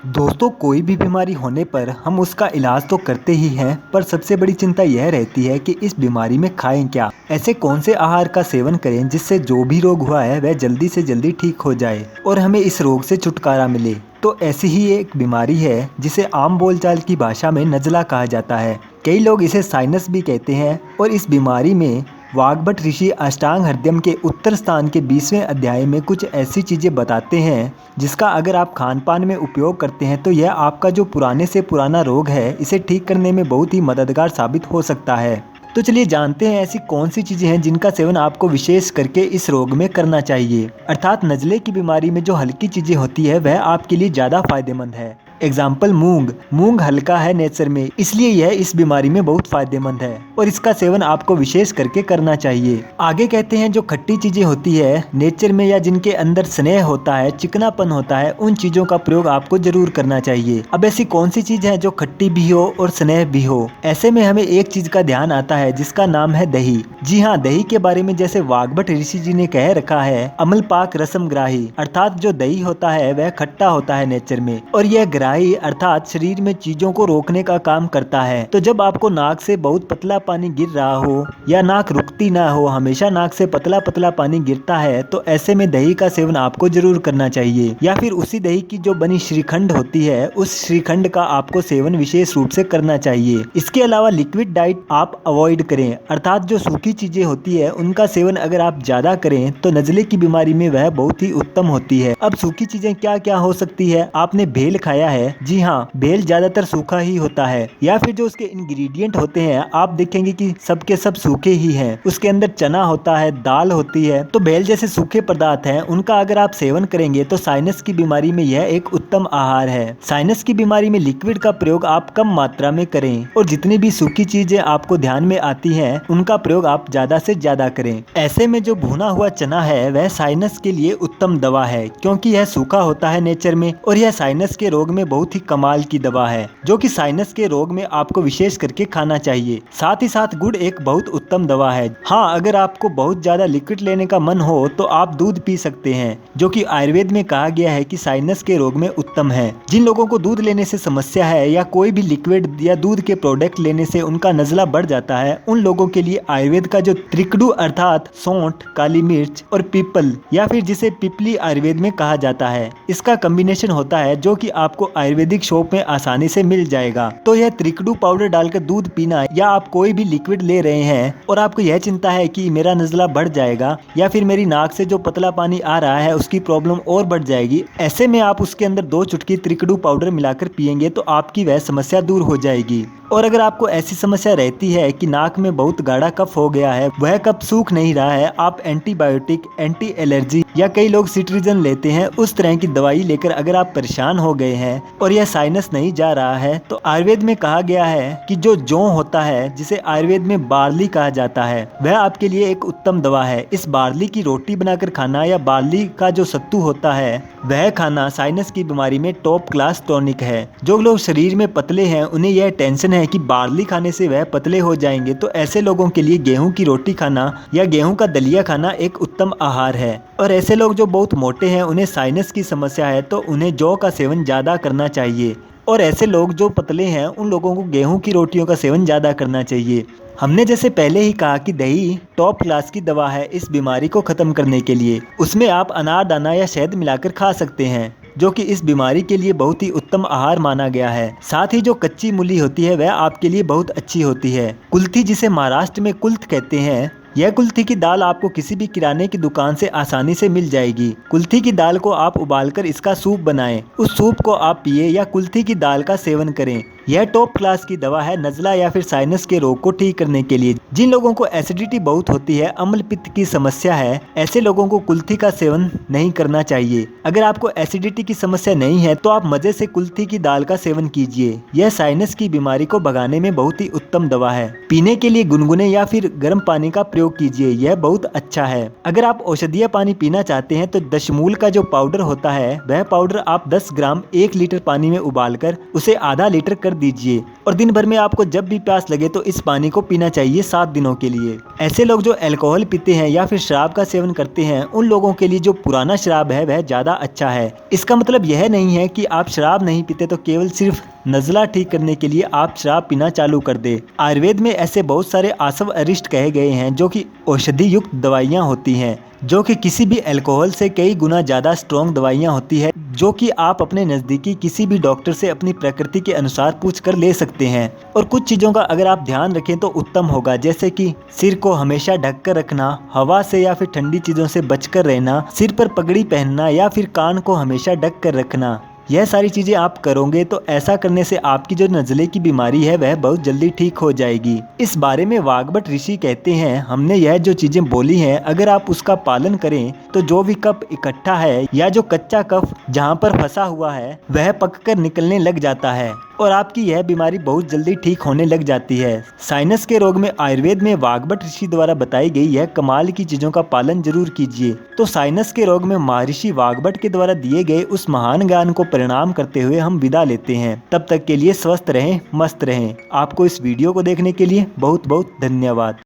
दोस्तों, कोई भी बीमारी होने पर हम उसका इलाज तो करते ही हैं, पर सबसे बड़ी चिंता यह रहती है कि इस बीमारी में खाएं क्या। ऐसे कौन से आहार का सेवन करें जिससे जो भी रोग हुआ है वह जल्दी से जल्दी ठीक हो जाए और हमें इस रोग से छुटकारा मिले। तो ऐसी ही एक बीमारी है जिसे आम बोलचाल की भाषा में नज़ला कहा जाता है। कई लोग इसे साइनस भी कहते हैं और इस बीमारी में वाग्भट ऋषि अष्टांग हृदयम के उत्तर स्थान के 20वें अध्याय में कुछ ऐसी चीज़ें बताते हैं जिसका अगर आप खान पान में उपयोग करते हैं तो यह आपका जो पुराने से पुराना रोग है इसे ठीक करने में बहुत ही मददगार साबित हो सकता है। तो चलिए जानते हैं ऐसी कौन सी चीज़ें हैं जिनका सेवन आपको विशेष करके इस रोग में करना चाहिए। अर्थात नज़ले की बीमारी में जो हल्की चीज़ें होती है वह आपके लिए ज़्यादा फायदेमंद है। एग्जाम्पल मूंग हल्का है नेचर में, इसलिए यह इस बीमारी में बहुत फायदेमंद है और इसका सेवन आपको विशेष करके करना चाहिए। आगे कहते हैं जो खट्टी चीजें होती है नेचर में या जिनके अंदर स्नेह होता है, चिकनापन होता है, उन चीजों का प्रयोग आपको जरूर करना चाहिए। अब ऐसी कौन सी चीज है जो खट्टी भी हो और स्नेह भी हो? ऐसे में हमें एक चीज का ध्यान आता है जिसका नाम है दही। जी हाँ, दही के बारे में जैसे वाग्भट ऋषि जी ने कह रखा है, अमल पाक रसम ग्राही, अर्थात जो दही होता है वह खट्टा होता है नेचर में और यह ग्राही अर्थात शरीर में चीजों को रोकने का काम करता है। तो जब आपको नाक से बहुत पतला पानी गिर रहा हो या नाक रुकती ना हो, हमेशा नाक से पतला पतला पानी गिरता है, तो ऐसे में दही का सेवन आपको जरूर करना चाहिए। या फिर उसी दही की जो बनी श्रीखंड होती है उस श्रीखंड का आपको सेवन विशेष रूप से करना चाहिए। इसके अलावा लिक्विड डाइट आप अवॉइड करें, अर्थात जो सूखी चीजें होती है उनका सेवन अगर आप ज्यादा करें तो नज़ले की बीमारी में वह बहुत ही उत्तम होती है। अब सूखी चीजें क्या क्या हो सकती है? आपने भेल खाया है? जी हाँ, भेल ज्यादातर सूखा ही होता है। या फिर जो उसके इंग्रेडिएंट होते हैं आप देखेंगे कि सबके सब सूखे ही हैं। उसके अंदर चना होता है, दाल होती है। तो भेल जैसे सूखे पदार्थ हैं उनका अगर आप सेवन करेंगे तो साइनस की बीमारी में यह एक उत्तम आहार है। साइनस की बीमारी में लिक्विड का प्रयोग आप कम मात्रा में करें और जितनी भी सूखी चीजें आपको ध्यान में आती हैं उनका प्रयोग आप ज्यादा से ज्यादा करें। ऐसे में जो भुना हुआ चना है वह साइनस के लिए उत्तम दवा है क्योंकि यह सूखा होता है नेचर में और यह साइनस के रोग में बहुत ही कमाल की दवा है जो कि साइनस के रोग में आपको विशेष करके खाना चाहिए। साथ ही साथ गुड़ एक बहुत उत्तम दवा है। हाँ, अगर आपको बहुत ज्यादा लिक्विड लेने का मन हो तो आप दूध पी सकते हैं जो कि आयुर्वेद में कहा गया है कि साइनस के रोग में उत्तम है। जिन लोगों को दूध लेने से समस्या है या कोई भी लिक्विड या दूध के प्रोडक्ट लेने से उनका नज़ला बढ़ जाता है, उन लोगों के लिए आयुर्वेद का जो त्रिकड़ू अर्थात सौंठ, काली मिर्च और पीपल या फिर जिसे पिपली आयुर्वेद में कहा जाता है, इसका कॉम्बिनेशन होता है जो कि आपको आयुर्वेदिक शॉप में आसानी से मिल जाएगा। तो यह त्रिकड़ू पाउडर डालकर दूध पीना या आप कोई भी लिक्विड ले रहे हैं और आपको यह चिंता है कि मेरा नज़ला बढ़ जाएगा या फिर मेरी नाक से जो पतला पानी आ रहा है उसकी प्रॉब्लम और बढ़ जाएगी, ऐसे में आप उसके अंदर 2 चुटकी त्रिकड़ू पाउडर मिलाकर पिएंगे तो आपकी वह समस्या दूर हो जाएगी। और अगर आपको ऐसी समस्या रहती है कि नाक में बहुत गाढ़ा कफ हो गया है, वह कफ सूख नहीं रहा है, आप एंटीबायोटिक, एंटी एलर्जी या कई लोग सिट्रिजन लेते हैं, उस तरह की दवाई लेकर अगर आप परेशान हो गए हैं और यह साइनस नहीं जा रहा है, तो आयुर्वेद में कहा गया है कि जो जौ होता है जिसे आयुर्वेद में बार्ली कहा जाता है वह आपके लिए एक उत्तम दवा है। इस बार्ली की रोटी बनाकर खाना या बार्ली का जो सत्तू होता है वह खाना साइनस की बीमारी में टॉप क्लास टॉनिक है। जो लोग शरीर में पतले हैं उन्हें यह टेंशन है कि बार्ली खाने से वह पतले हो जाएंगे, तो ऐसे लोगों के लिए गेहूं की रोटी खाना या गेहूं का दलिया खाना एक उत्तम आहार है। और ऐसे लोग जो बहुत मोटे हैं उन्हें साइनस की समस्या है तो उन्हें जौ का सेवन ज़्यादा करना चाहिए और ऐसे लोग जो पतले हैं उन लोगों को गेहूं की रोटियों का सेवन ज़्यादा करना चाहिए। हमने जैसे पहले ही कहा कि दही टॉप क्लास की दवा है इस बीमारी को खत्म करने के लिए। उसमें आप अनारदाना या शहद मिलाकर खा सकते हैं जो कि इस बीमारी के लिए बहुत ही उत्तम आहार माना गया है। साथ ही जो कच्ची मूली होती है वह आपके लिए बहुत अच्छी होती है। कुल्थी, जिसे महाराष्ट्र में कुल्थ कहते हैं, यह कुल्थी की दाल आपको किसी भी किराने की दुकान से आसानी से मिल जाएगी। कुल्थी की दाल को आप उबालकर इसका सूप बनाएं, उस सूप को आप पिए या कुल्थी की दाल का सेवन करें। यह टॉप क्लास की दवा है नज़ला या फिर साइनस के रोग को ठीक करने के लिए। जिन लोगों को एसिडिटी बहुत होती है, अम्ल पित्त की समस्या है, ऐसे लोगों को कुल्थी का सेवन नहीं करना चाहिए। अगर आपको एसिडिटी की समस्या नहीं है तो आप मजे से कुल्थी की दाल का सेवन कीजिए। यह साइनस की बीमारी को भगाने में बहुत ही उत्तम दवा है। पीने के लिए गुनगुने या फिर गर्म पानी का प्रयोग कीजिए, यह बहुत अच्छा है। अगर आप औषधीय पानी पीना चाहते हैं तो दशमूल का जो पाउडर होता है वह पाउडर आप 10 ग्राम 1 लीटर पानी में उबालकर उसे आधा लीटर कर कर दीजिए और दिन भर में आपको जब भी प्यास लगे तो इस पानी को पीना चाहिए 7 दिनों के लिए। ऐसे लोग जो अल्कोहल पीते हैं या फिर शराब का सेवन करते हैं, उन लोगों के लिए जो पुराना शराब है वह ज़्यादा अच्छा है। इसका मतलब यह नहीं है कि आप शराब नहीं पीते तो केवल सिर्फ नज़ला ठीक करने के लिए आप शराब पीना चालू कर दे। आयुर्वेद में ऐसे बहुत सारे आसव अरिष्ट कहे गए हैं जो कि औषधि युक्त दवाइयाँ होती हैं, जो कि किसी भी अल्कोहल से कई गुना ज़्यादा स्ट्रॉन्ग दवाइयाँ होती है, जो कि आप अपने नज़दीकी किसी भी डॉक्टर से अपनी प्रकृति के अनुसार पूछ कर ले सकते हैं। और कुछ चीज़ों का अगर आप ध्यान रखें तो उत्तम होगा, जैसे कि सिर को हमेशा ढक कर रखना, हवा से या फिर ठंडी चीज़ों से बचकर रहना, सिर पर पगड़ी पहनना या फिर कान को हमेशा ढक कर रखना। यह सारी चीज़ें आप करोगे तो ऐसा करने से आपकी जो नज़ले की बीमारी है वह बहुत जल्दी ठीक हो जाएगी। इस बारे में वाग्भट ऋषि कहते हैं, हमने यह जो चीज़ें बोली हैं अगर आप उसका पालन करें तो जो भी कफ इकट्ठा है या जो कच्चा कफ जहाँ पर फंसा हुआ है वह पककर निकलने लग जाता है और आपकी यह बीमारी बहुत जल्दी ठीक होने लग जाती है। साइनस के रोग में आयुर्वेद में वाग्भट ऋषि द्वारा बताई गई यह कमाल की चीज़ों का पालन जरूर कीजिए। तो साइनस के रोग में महर्षि वाग्भट के द्वारा दिए गए उस महान ज्ञान को प्रणाम करते हुए हम विदा लेते हैं। तब तक के लिए स्वस्थ रहें, मस्त रहें। आपको इस वीडियो को देखने के लिए बहुत बहुत धन्यवाद।